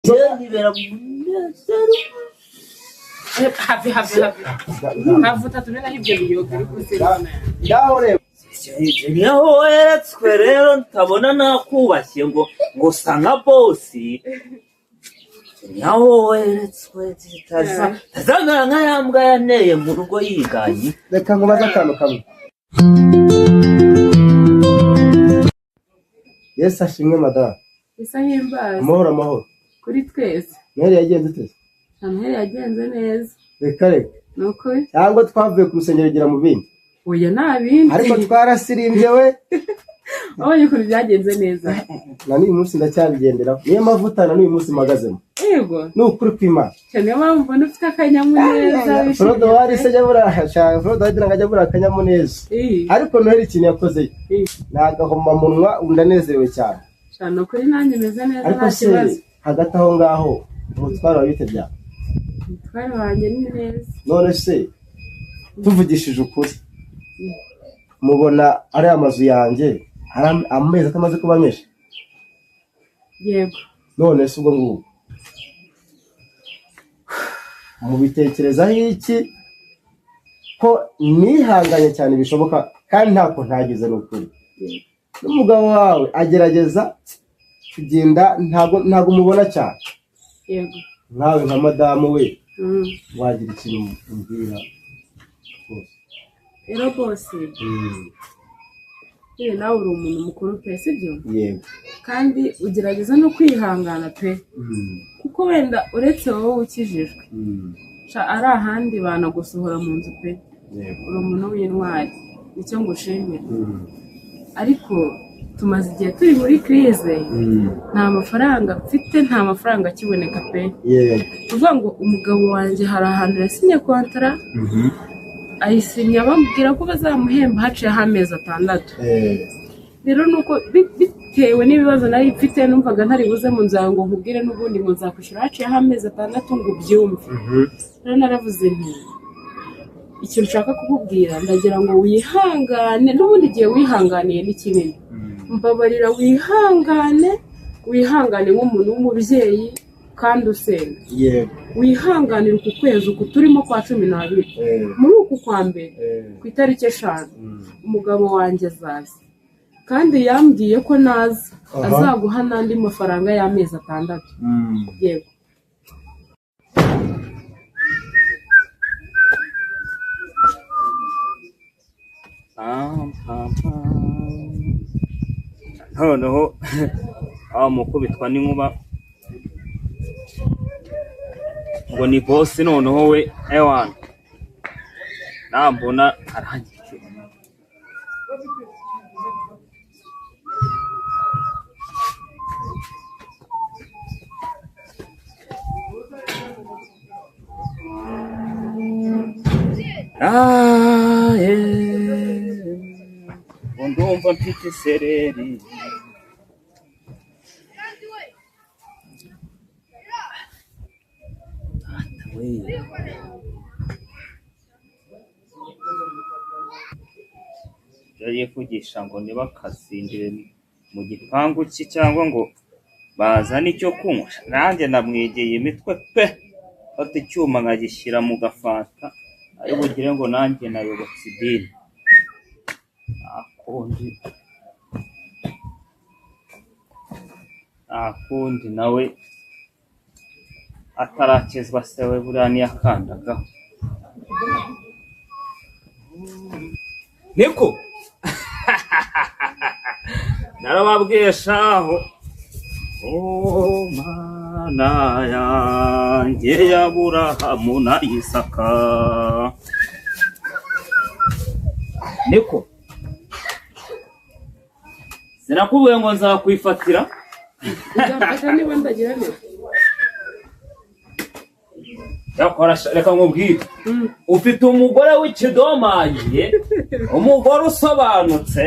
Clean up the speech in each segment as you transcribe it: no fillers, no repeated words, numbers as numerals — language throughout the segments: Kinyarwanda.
nibera hafi havuta tumena ibyo biyoga bikuserana yaho rero niho weretswe rero ntabona nakubashye ngo sanga bosi niho weretswe tazamera nka yambwa yaneye mu rugo yiganye reka ngo baze akantu kamwe Yesu ashimwe madara isa himbaza amahoro kuri twese Noheli yagenze ute Noheli yagenze neza reka nuko cyangwa twavuye ku rusengero gira mu bindi oya nabindi ariko twarasirimbye we abonye ko byagenze neza na n'uyu munsi ndacyabigendera niyo mavuta na n'uyu munsi magazemo yego n'ukuri kw'Imana cyane mpamvu ufite akanyamuneza Frodo wari se jabura Frodo wagira ngo jabura akanyamuneza ariko Noheli ikintu yakoze nagahoma munwa undanezerewe cyane cyane kuri nanjye meze neza nta kibazo hagati aho ngaho umutwaro wabite bya umutwaro wanjye ni neza none se tuvugishije ukuri mubona ari amazu yanjye amezi atamaze kuba menshi yego none se ubwo ngubu mubitekerezaho iki ko nihanganye cyane bishoboka kandi ntako ntagize n'ukuri n'umugabo wawe agerageza kugenda ntago mubona cyane yego nkawe nka madamu we wagira ikintu umbwira rero bose nawe uri umuntu mukuru pe sibyo yego kandi ugerageza no kwihangana pe kuko wenda uretse wowe ukijijwe ari ahandi banagusohora mu nzu pe uri umuntu w'intwari nicyo ngushimira ariko tumaze igihe turi muri krize nta mafaranga mfite nta mafaranga akiboneka pe kuvuga ngo umugabo wanjye hari ahantu yasinye kontara ayisinya bamubwira ko bazamuhemba haciyeho amezi 6 rero nuko bitewe n'ibibazo nari mfite numvaga ntari buze mu nzira ngo nkubwire n'ubundi ngo nzakwishyura haciyeho amezi 6 ngo ubyumve rero naravuze nti ikintu nshaka kukubwira ndagira ngo wihangane n'ubundi igihe wihanganiye ni kinini mbabarira wihangane nk'umuntu w'umubyeyi kandi usenga wihanganira uku kwezi uku turimo kwa 12 muri uku kwa mbere ku itariki 5 umugabo wanjye azaza kandi yambwiye ko naza azaguha n'andi mafaranga y'amezi 6 yego noneho aho mukubitwa n'inkuba ngo ni bosi noneho we ewana nambona arangije ndumva mfite isereri yari kugisha ngo niba kasindire mu gipangu cye cyangwa ngo bazane icyo kunywa nanjye namwegeye imitwe pe fata icyuma nkagishyira mu gafanta ari bugire ngo nanjye nayobotse idini akundi nawe atarakizwa se we buriya niyakandagaho niko narababwiye shaho mana yanjye ya Aburahamu na Isaka niko sinakubwiye ngo nzakwifatira uzafata niba ndagira neza yakora reka nkubwire ufite umugore w'ikidomanyiye umugore usobanutse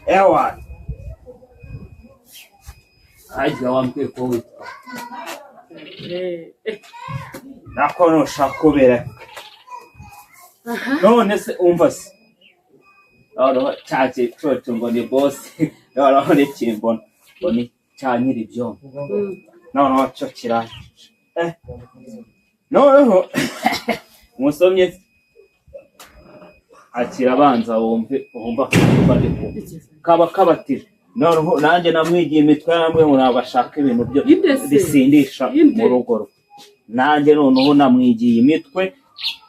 ewa hajya wambwiye ko witwa nako nushaka kubera none se umva se cyaje cyoto ngo ni boss yaraho n'ikimbona ngo ni cyanyira ibyo noneho cyo kiranye noneho umusomye akira abanza wumva kaba kabatije noneho nanjye namwigiye imitwe namwe ngo nabashaka ibintu byo bisindisha mu rugo nanjye noneho namwigiye imitwe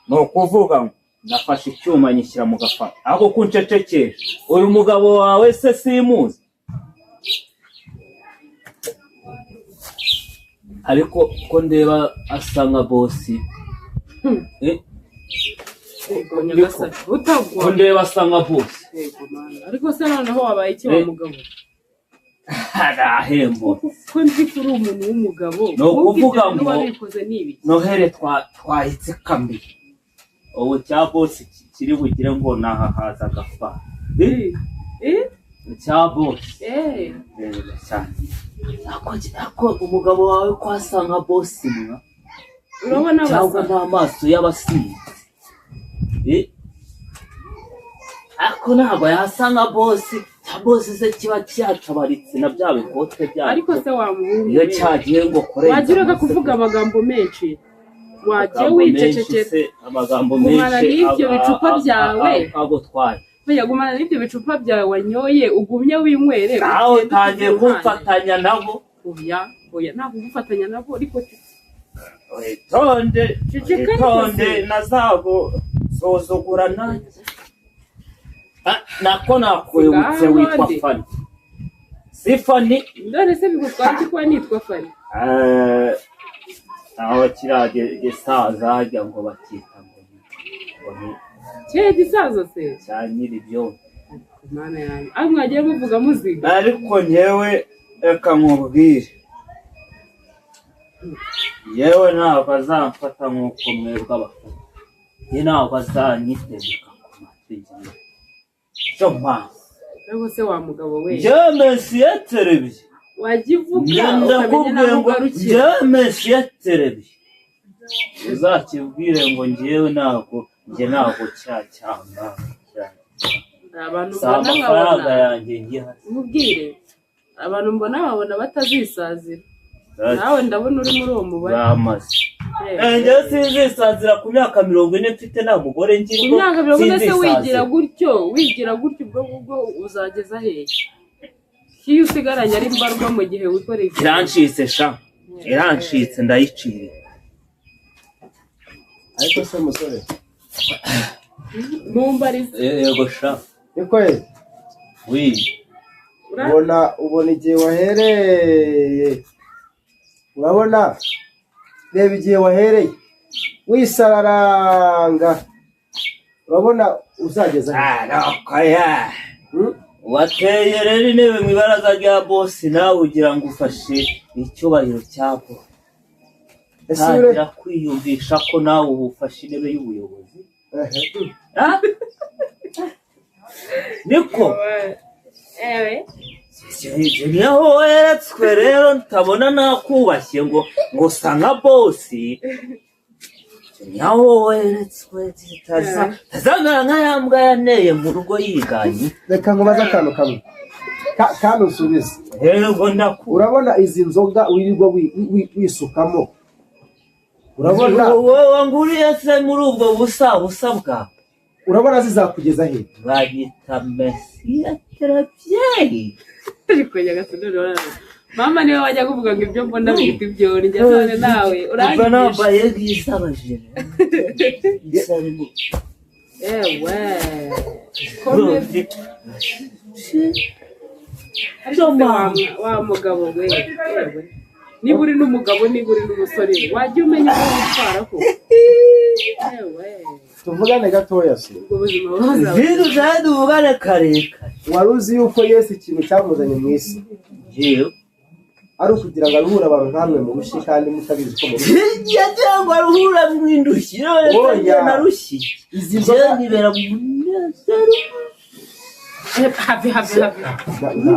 no kuvuga ngo nafashe icyuma nyishyira mu gafata aho kuncecekesha uyu mugabo wawe se simuzi ariko ko ndeba asa nka bosi ko ndeba asa nka bosi ariko se noneho wabaye iki wa mugabo arahembo ko nzi kuri umuntu w'umugabo no kuvuga ngo wabikoze nibi nohere twahitse kambi ubu cya bosi kiri bugire ngo nahahaza gafa cya bosi cyane ako umugabo wawe ko asa nka bosi mwa urabona cyangwa n'amaso y'abasizi ako ntabwo yasa nka bosi cya bosi se kiba cyatabaritse na bya bikote byayo ariko se wamuhungu iyo cyagiye ngo kore wagiraga kuvuga amagambo menshi wagiye wiceceketse amagambo menshi n'ibyo bicupa byawe agutwaye yagumana n'ibyo bicupa byawe wanyoye ugumye winywere aho utangiye kumfatanya nabo oya ntabwo gufatanya nabo ariko itonde na zabo zozogura nanjye nako nakwibutse witwa Fani si Fani none se bigutwara iki kuba nitwa Fani aho kiriya gisaza hajya ngo bakita ngo cye gisaza se cya nyiri byo Imana yanjye aho mwagiye muvuga muziga ariko nyewe reka nkubwire yewe ntabwo azamfata nk'uko mwebwe abafana ye ntabwo azanyitendeka ku mategeko cyo mpamvu rero se wa mugabo we njyewe Mesiye televiziyo wajya uvuga ukamenya n'aho ugarukira njyewe Mesiye televiziyo uzakibwire ngo njyewe ntabwo cyacyanga abantu mbona amafaranga yanjye mubwire abantu mbona babona batazisazira nawe ndabona uri muri uwo mubare bamaze njyewe sinzisazira ku myaka 40 mfite nta mugore ngira ku myaka 40 se wigira gutyo ubwo uzageza hehe iyo usigaranye ari mbarwa mu gihe wikoreye irancitse ndayiciriye ariko se musore mumbarize yego sha niko ubona igihe wahereye urabona reba igihe wahereye wisararanga urabona uzageza wateye rero intebe mu ibaraza rya bosi nawe ugira ngo ufashe icyubahiro cyabo ntangira kwiyumvisha ko nawe uba ufashe intebe y'ubuyobozi niko niho weretswe rero ntabona nakubashye ngo usa nka bosi niho weretswe tazamera nka ya mbwa yaneye mu rugo yiganye reka nkubaze akantu kamwe kandi usubize urabona izi nzoga wirirwa wisukamo urabona wowe nguriye se muri ubwo busa bwawe urabona zizakugeza he banyita Mesiye televiziyo ariko nyagasani mama niwe wajya kuvuga ngo ibyo mbona bifite ibyo njye none nawe urangiye nambaye bwisabaje ewe wa mugabo we niba uri n'umugabo niba uri n'umusore wajya umenya ko witwara ko ewe tuvugane gatoya se ubwo buzima buzaza zidu zadu bugane karekare wari uzi yuko Yesu ikintu cyamuzanye mu isi ari ukugira ngo aruhure abantu nkamwe mu rushyi kandi mutabizi ko mu rushyi yagira ngo aruhure mu indushyi narushyi izi nzoga nibera mu munezero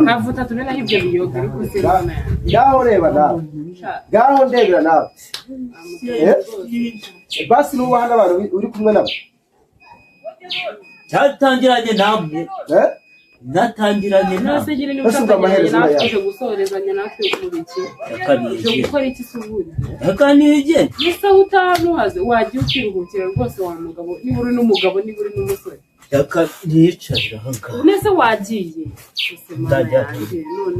havuta tumena ibyo biyoga ariko se ngaho reba nawe ngaho ndebera nawe basi nubaha n'abantu uri kumwe nabo cyatangiranye namwe natangiranye nawe nase gira ni ufatanye natwe gusorezanya natwe kubiki gukora iki subundi akanije ese utamuhaze wagiye ukiruhukira rwose wa mugabo niba uri n'umugabo niba uri n'umusore yakanicarira hanga nese wagiye ndajya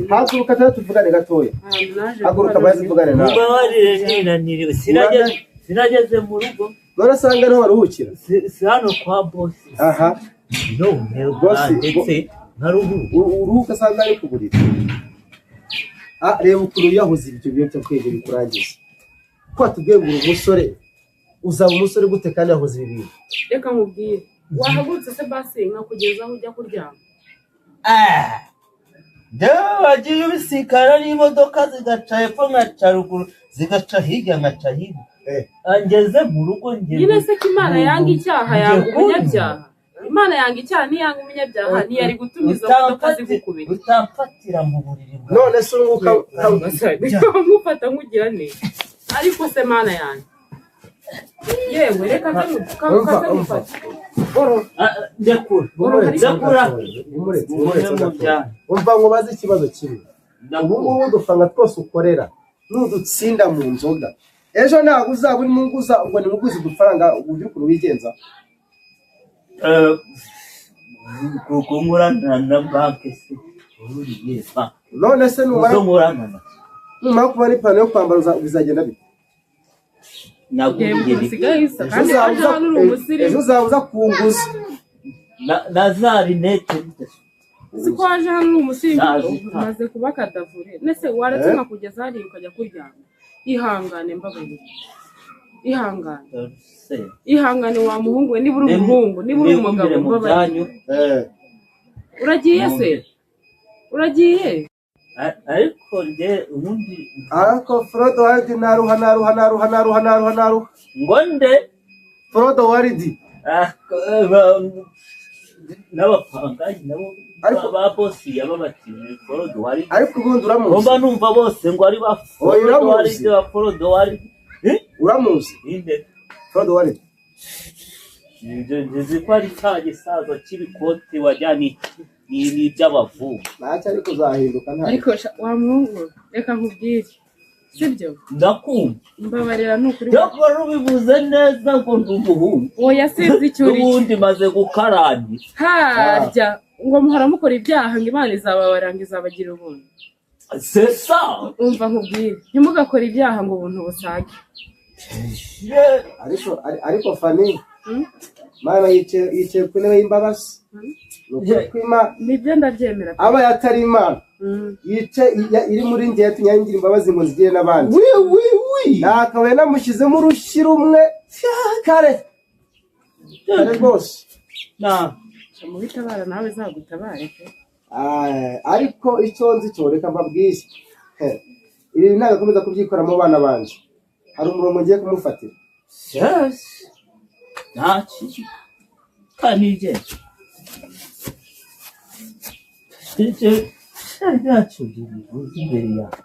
haguruka tuvugane gatoya haguruka bazi tuvugane nawe mubabarire ninaniriwe sinageze mu rugo barasanga no baruhukira si hano kwa boss aha none boss ndetse uruhuka sanga ari kuburira reba ukuntu yahuze ibyo byo kwegera bikurangiza ko atubwiye ngo umusore uzaba umusore gute kandi yahuze ibintu reka nkubwire wahagurutse se basi nkakugeza aho ujya kuryama wagiye ubisikana n'imodoka zigaca hepfo nkaca ruguru zigaca hirya nkaca hino angeze mu rugo nyine se ko Imana yanga icyaha yanga umunyabyaha Imana yanga icyaha ntiyanga umunyabyaha ntiyari gutumiza imodoka zigukubita utamfatira mu buriri none se uruhuka nkufata nkugira neza ariko se Mana yanjye yewe reka kamufata umva ngo baze ikibazo kimwe ubu ngubu udufanga twose ukorera n'udutsinda mu nzoga ejo ntabwo uzaba uri munguza ngo ni muguzi udufaranga ubyukuru wigenza kugumurana na banke se none se numara kuba n'ipantaro yo kwambara bizagenda bite ejo uzabuza kunguza na za rinete siko waje hano uri umusirimu umaze kuba kadavure nese waratuma kugeza hariya ukajya kuryama ihangane mbabarira ihangane wa muhungu we niba uri umuhungu niba uri umugabo mbabarira uragiye se uragiye ariko nge ubundi ariko Frodo Waridi naruha ngo nde Frodo Waridi n'abapangayi nabo ba bosi yababatije Frodo Waridi ariko ubundi uramuzi ngomba numva bose ngo ari ba Frodo Waridi ba Frodo Waridi uramuzi inde Frodo Waridi nzi ko ari cya gisaza cy'ibikoti wajyana n'iby'abavuga ntacyo ariko uzahinduka nta ariko wa muhungu reka nkubwire sibyo ndakumva mbabarira nukuri yakora ubivuze neza ngo ndi umuhungu oya sinzi icyo uri ubundi maze gukarani harya ngo muhora mukora ibyaha ngo Imana izababarira ngo izabagira ubuntu sesa umva nkubwire ntimugakore ibyaha ngo ubuntu busage ariko Fani Mana yicaye ku ntebe y'imbabazi nibyo ndabyemera aba yatari Imana iri muri njye yatunyangira imbabazi ngo zigire n'abandi nakabaye namushyizemo urushyi rumwe kare rwose mubitabara nawe zagutabare ariko icyo nzi cyo reka mbabwire ibi nagakomeza kubyikora mu bana banje hari umurongo ngiye kumufatira ntaki kanije ntacyo imbere yawe